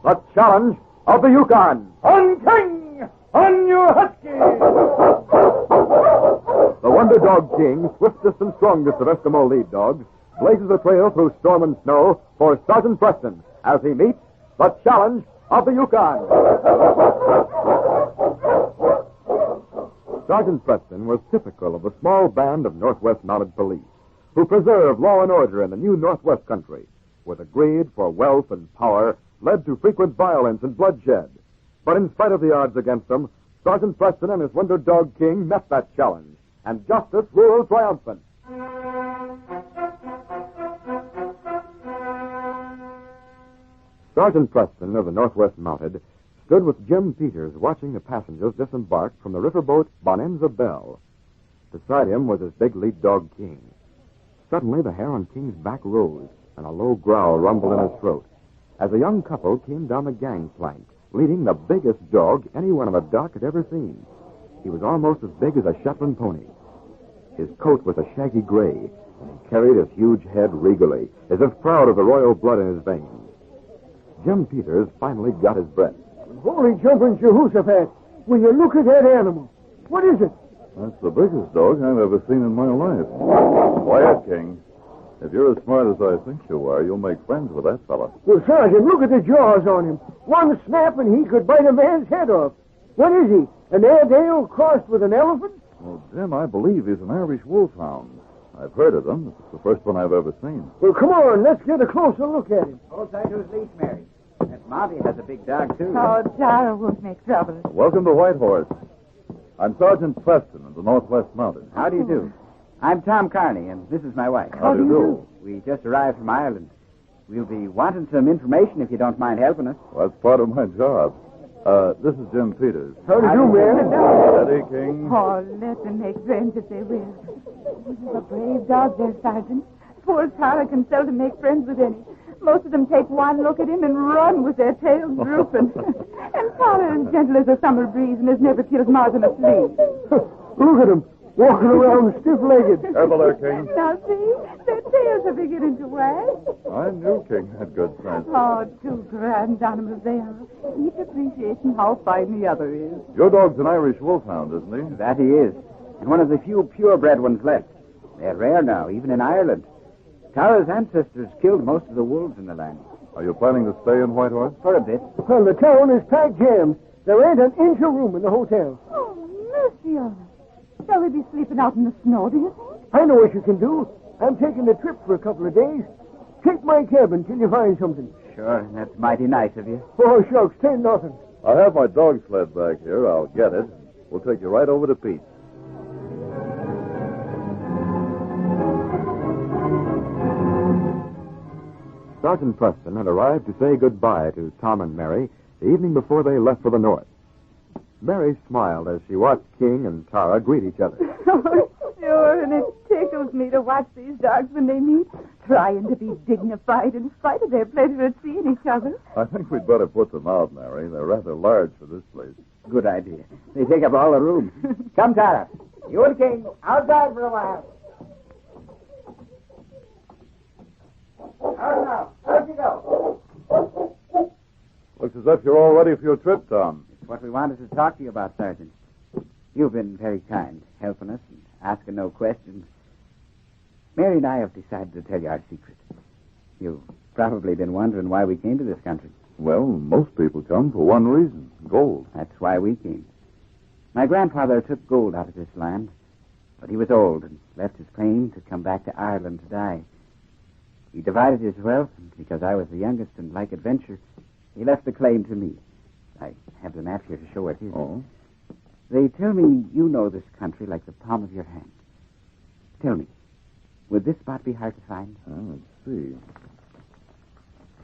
the challenge of the Yukon. On King! On your husky! The Wonder Dog King, swiftest and strongest of Eskimo lead dogs, blazes a trail through storm and snow for Sergeant Preston as he meets the challenge of the Yukon. Sergeant Preston was typical of the small band of Northwest Mounted Police who preserve law and order in the new Northwest country, where the greed for wealth and power led to frequent violence and bloodshed. But in spite of the odds against them, Sergeant Preston and his Wonder Dog King met that challenge, and justice ruled triumphant. Sergeant Preston of the Northwest Mounted stood with Jim Peters watching the passengers disembark from the riverboat Bonanza Belle. Beside him was his big lead dog King. Suddenly the hair on King's back rose, and a low growl rumbled in his throat as a young couple came down the gangplank, leading the biggest dog anyone on the dock had ever seen. He was almost as big as a Shetland pony. His coat was a shaggy gray, and he carried his huge head regally, as if proud of the royal blood in his veins. Jim Peters finally got his breath. Holy jumping Jehoshaphat! Will you look at that animal? What is it? That's the biggest dog I've ever seen in my life. Quiet, King. If you're as smart as I think you are, you'll make friends with that fella. Well, Sergeant, look at the jaws on him. One snap and he could bite a man's head off. What is he? An Airedale crossed with an elephant? Well, Jim, I believe he's an Irish wolfhound. I've heard of them. It's the first one I've ever seen. Well, come on. Let's get a closer look at him. Hold tight to his leash, Mary. That Monty has a big dog, too. Oh, Tara won't make trouble. Welcome to Whitehorse. I'm Sergeant Preston of the Northwest Mounted. How do you do? I'm Tom Carney, and this is my wife. How do you do? We just arrived from Ireland. We'll be wanting some information if you don't mind helping us. Well, that's part of my job. This is Jim Peters. How do you do, man? Steady, King. Oh, let them make friends if they will. A brave dog there, Sergeant. Poor Tara can seldom make friends with any. Most of them take one look at him and run with their tails drooping. And Tara is gentle as a summer breeze and has never killed more than a flea. Look at him, walking around stiff-legged. Careful there, King. Now, see? Their tails are beginning to wag. I knew King had good sense. Oh, two grand animals they are. Each appreciating how fine the other is. Your dog's an Irish wolfhound, isn't he? That he is. And one of the few purebred ones left. They're rare now, even in Ireland. Tara's ancestors killed most of the wolves in the land. Are you planning to stay in Whitehorse? For a bit. Well, the town is packed jammed. There ain't an inch of room in the hotel. Oh, mercy on us. Shall we be sleeping out in the snow, do you think? I know what you can do. I'm taking a trip for a couple of days. Take my cabin till you find something. Sure, that's mighty nice of you. Oh, shucks, 10-0. I have my dog sled back here. I'll get it. We'll take you right over to Pete's. Sergeant Preston had arrived to say goodbye to Tom and Mary the evening before they left for the north. Mary smiled as she watched King and Tara greet each other. Oh, sure, and it tickles me to watch these dogs when they meet, trying to be dignified in spite of their pleasure at seeing each other. I think we'd better put them out, Mary. They're rather large for this place. Good idea. They take up all the room. Come, Tara. You and King, outside for a while. Out now. Where'd you go? Looks as if you're all ready for your trip, Tom. It's what we wanted to talk to you about, Sergeant. You've been very kind, helping us and asking no questions. Mary and I have decided to tell you our secret. You've probably been wondering why we came to this country. Well, most people come for one reason, gold. That's why we came. My grandfather took gold out of this land, but he was old and left his claim to come back to Ireland to die. He divided his wealth, and because I was the youngest and like adventure, he left the claim to me. I have the map here to show it. Here. Oh? They tell me you know this country like the palm of your hand. Tell me, would this spot be hard to find? Let's see.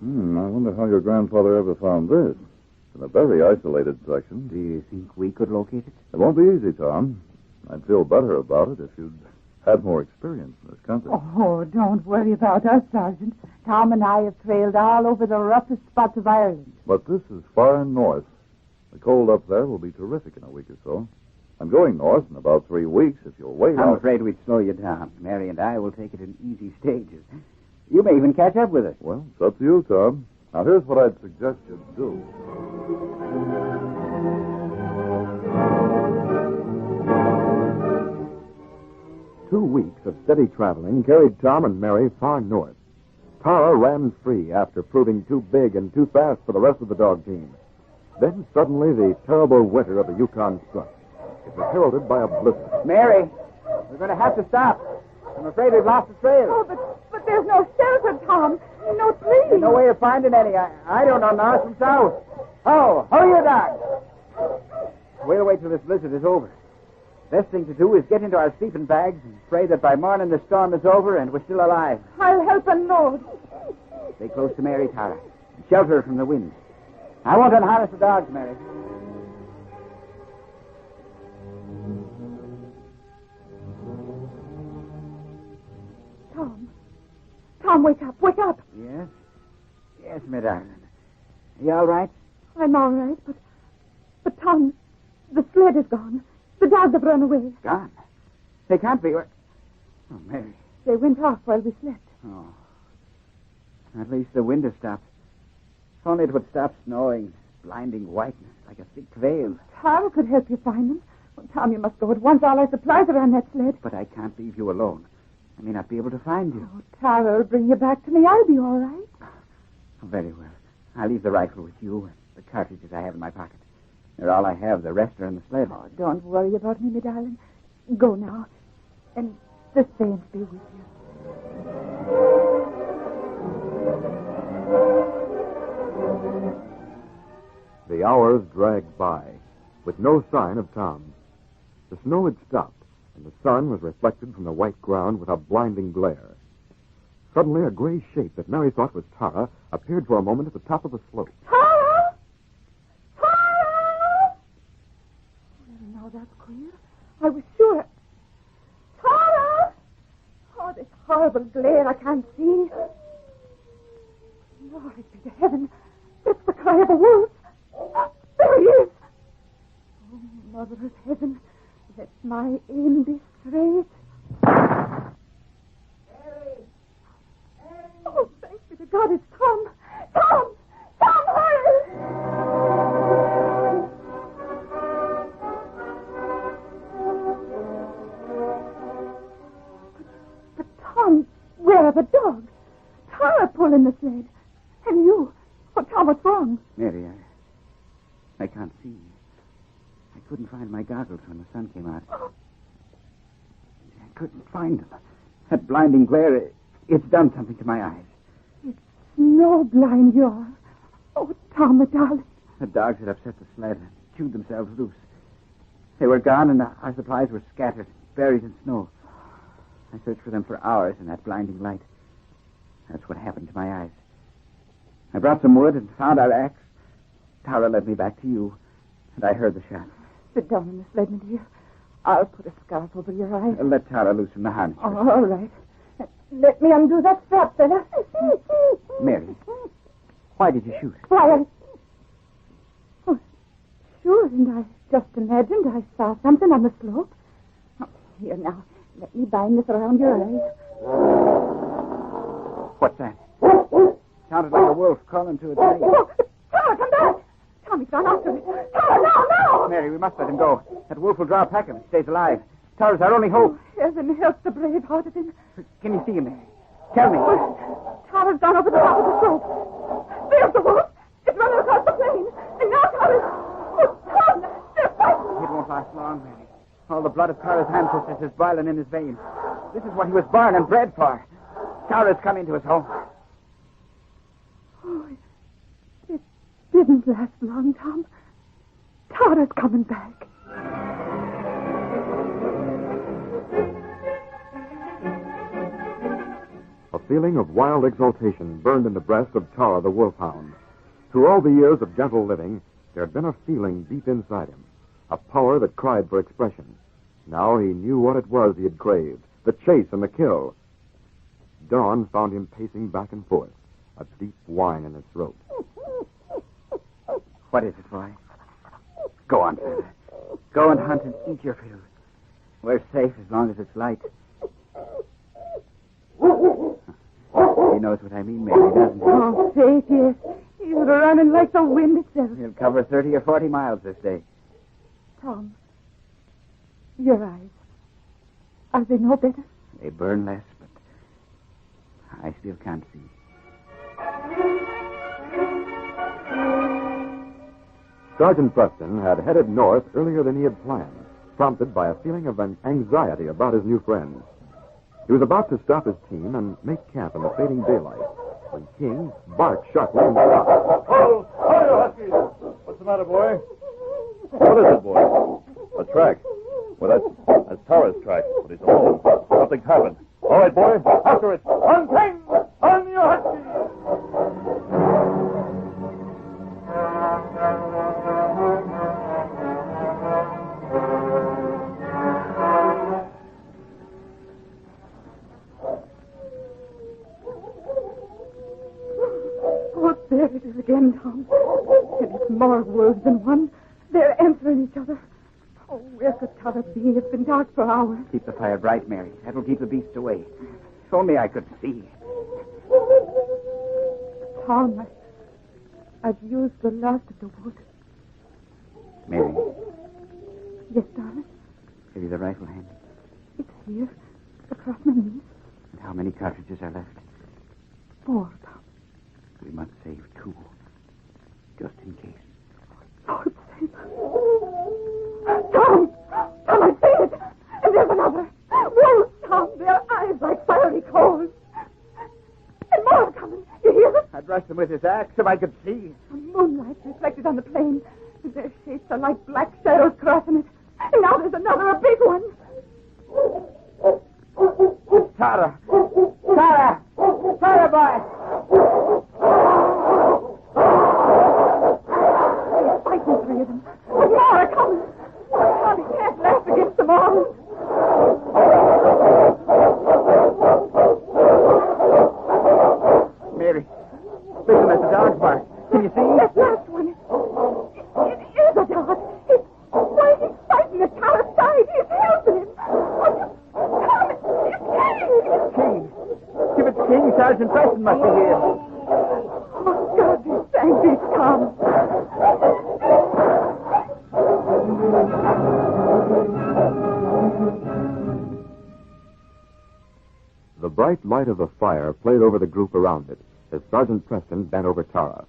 I wonder how your grandfather ever found this. It's in a very isolated section. Do you think we could locate it? It won't be easy, Tom. I'd feel better about it if you'd had more experience in this country. Oh, don't worry about us, Sergeant. Tom and I have trailed all over the roughest spots of Ireland. But this is far north. The cold up there will be terrific in a week or so. I'm going north in about 3 weeks if you'll wait. I'm afraid we'd slow you down. Mary and I will take it in easy stages. You may even catch up with us. Well, it's up to you, Tom. Now, here's what I'd suggest you do. 2 weeks of steady traveling carried Tom and Mary far north. Tara ran free after proving too big and too fast for the rest of the dog team. Then suddenly the terrible winter of the Yukon struck. It was heralded by a blizzard. Mary, we're going to have to stop. I'm afraid we've lost the trail. Oh, but there's no shelter, Tom. No trees. There's no way of finding any. I don't know north from south. Oh, you dogs. We'll wait till this blizzard is over. Best thing to do is get into our sleeping bags and pray that by morning the storm is over and we're still alive. I'll help unload. Stay close to Mary, Tara. And shelter her from the wind. I won't unharness the dogs, Mary. Tom, wake up, wake up. Yes? Yes, my darling. Are you all right? I'm all right, but Tom, the sled is gone. The dogs have run away. Gone? They can't be. Oh, Mary. They went off while we slept. Oh. At least the wind has stopped. If only it would stop snowing, blinding whiteness like a thick veil. Tom could help you find them. Well, Tom, you must go at once. All our supplies are on that sled. But I can't leave you alone. I may not be able to find you. Oh, Tara will bring you back to me. I'll be all right. Oh, very well. I'll leave the rifle with you and the cartridges I have in my pocket. They're all I have. The rest are in the sled. Oh, don't worry about me, my darling. Go now. And the saints be with you. The hours dragged by, with no sign of Tom. The snow had stopped, and the sun was reflected from the white ground with a blinding glare. Suddenly, a gray shape that Mary thought was Tara appeared for a moment at the top of the slope. Tara! Tara! Well, now that's queer. I was sure. Tara! Oh, this horrible glare. I can't see. Lord be to heaven. It's the cry of a wolf. There he is. Oh, Mother of Heaven, let my aim be straight. Oh, thanks be to God, it's Tom. Tom! Tom, hurry! But Tom, where are the dogs? Tara pulling the sled. And you. Oh, Tom, what's wrong? Mary, I can't see. I couldn't find my goggles when the sun came out. I couldn't find them. That blinding glare, it's done something to my eyes. It's snowblind you are. Oh, Tom, my darling. The dogs had upset the sled and chewed themselves loose. They were gone and our supplies were scattered, buried in snow. I searched for them for hours in that blinding light. That's what happened to my eyes. I brought some wood and found our axe. Tara led me back to you, and I heard the shot. Sit down in the sled, my dear. I'll put a scarf over your eyes. Let Tara loosen the harness. Oh, all right. Let me undo that strap, fella. Mary, why did you shoot? Why, Oh, sure, and I just imagined I saw something on the slope. Oh, here, now, let me bind this around your eyes. What's that? Sounded like a wolf calling to its mate. Oh, Tara, come back! Tommy's gone after it. Tara, no! Mary, we must let him go. That wolf will draw a pack if he stays alive. Tara's our only hope. Oh, heaven help the brave heart of him. Can you see him, Mary? Tell me. Tara's gone over the top of the slope. There's the wolf. It's running across the plain. And now Tara's... Oh, Tom, they're fighting. It won't last long, Mary. All the blood of Tara's ancestors is boiling in his veins. This is what he was born and bred for. Tara's come into his home. Oh, it didn't last long, Tom. Tara's coming back. A feeling of wild exultation burned in the breast of Tara the wolfhound. Through all the years of gentle living, there had been a feeling deep inside him, a power that cried for expression. Now he knew what it was he had craved, the chase and the kill. Dawn found him pacing back and forth, a deep whine in his throat. What is it, boy? Go on, fella. Go and hunt and eat your fill. We're safe as long as it's light. He knows what I mean, Mary, doesn't he? Oh, faith, yes. He'll running like the wind itself. He'll cover 30 or 40 miles this day. Tom, your eyes, are they no better? They burn less, but I still can't see. Sergeant Preston had headed north earlier than he had planned, prompted by a feeling of anxiety about his new friends. He was about to stop his team and make camp in the fading daylight when King barked sharply and stopped. Oh, you Huskies! What's the matter, boy? What is it, boy? A track. Well, that's Tara's track, but he's alone. Something's happened. All right, boy, after it. On King! On you Huskies! Oh, there it is again, Tom. And it's more wolves than one. They're answering each other. Oh, where could Tara be? It's been dark for hours. Keep the fire bright, Mary. That'll keep the beasts away. If only I could see. Tom, I've used the last of the wood. Mary, Yes, darling. have you the rifle hand? It's here, across my knees. And how many cartridges are left? 4, Tom. We must save 2, just in case. Lord save us. Tom! Tom, I see it! And there's another. Wolves, Tom. Their eyes like fiery coals. And more are coming. You hear it? I'd rush them with his axe if I could see. The moonlight reflected on the plain. Their shapes are like black shadows crossing it. And now there's another, a big one. Tara! Tara! Tara, boy! He's fighting 3 of them. But more are coming. Tom, he can't last against them all. Mary, listen at the dog's bark. Can you see? That last one. It is a dog. Why, he's fighting at Tara's side. He's helping him. Tom, it's King. King. If it's King, Sergeant Preston must be here. Oh, God, we thank thee, Tom. The bright light of the fire played over the group around it as Sergeant Preston bent over Tara.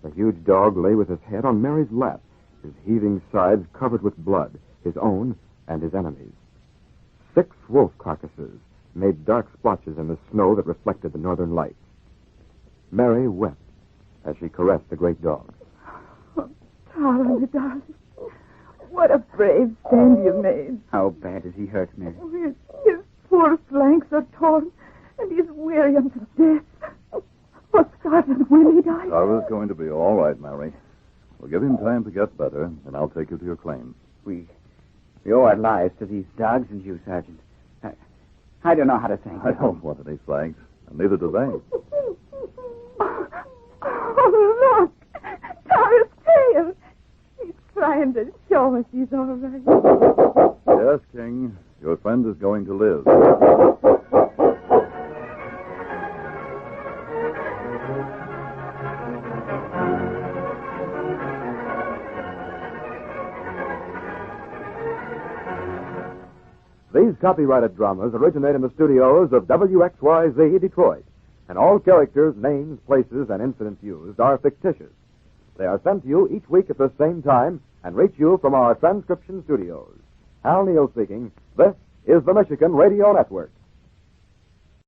The huge dog lay with his head on Mary's lap, his heaving sides covered with blood, his own and his enemy's. 6 wolf carcasses made dark splotches in the snow that reflected the northern lights. Mary wept as she caressed the great dog. Oh, Tara, my darling. What a brave stand you've made. How bad is he hurt, Mary? His poor flanks are torn, and he's weary unto death. Oh, Sergeant, will he die? Tara's going to be all right, Mary. We'll give him time to get better, and I'll take you to your claim. We owe our lives to these dogs and you, Sergeant. I don't know how to thank you. I don't want any thanks, and neither do they. Oh, look! Tara's tail! He's trying to show us he's all right. Yes, King, your friend is going to live. These copyrighted dramas originate in the studios of WXYZ Detroit, and all characters, names, places, and incidents used are fictitious. They are sent to you each week at the same time and reach you from our transcription studios. Hal Neal speaking. This is the Michigan Radio Network.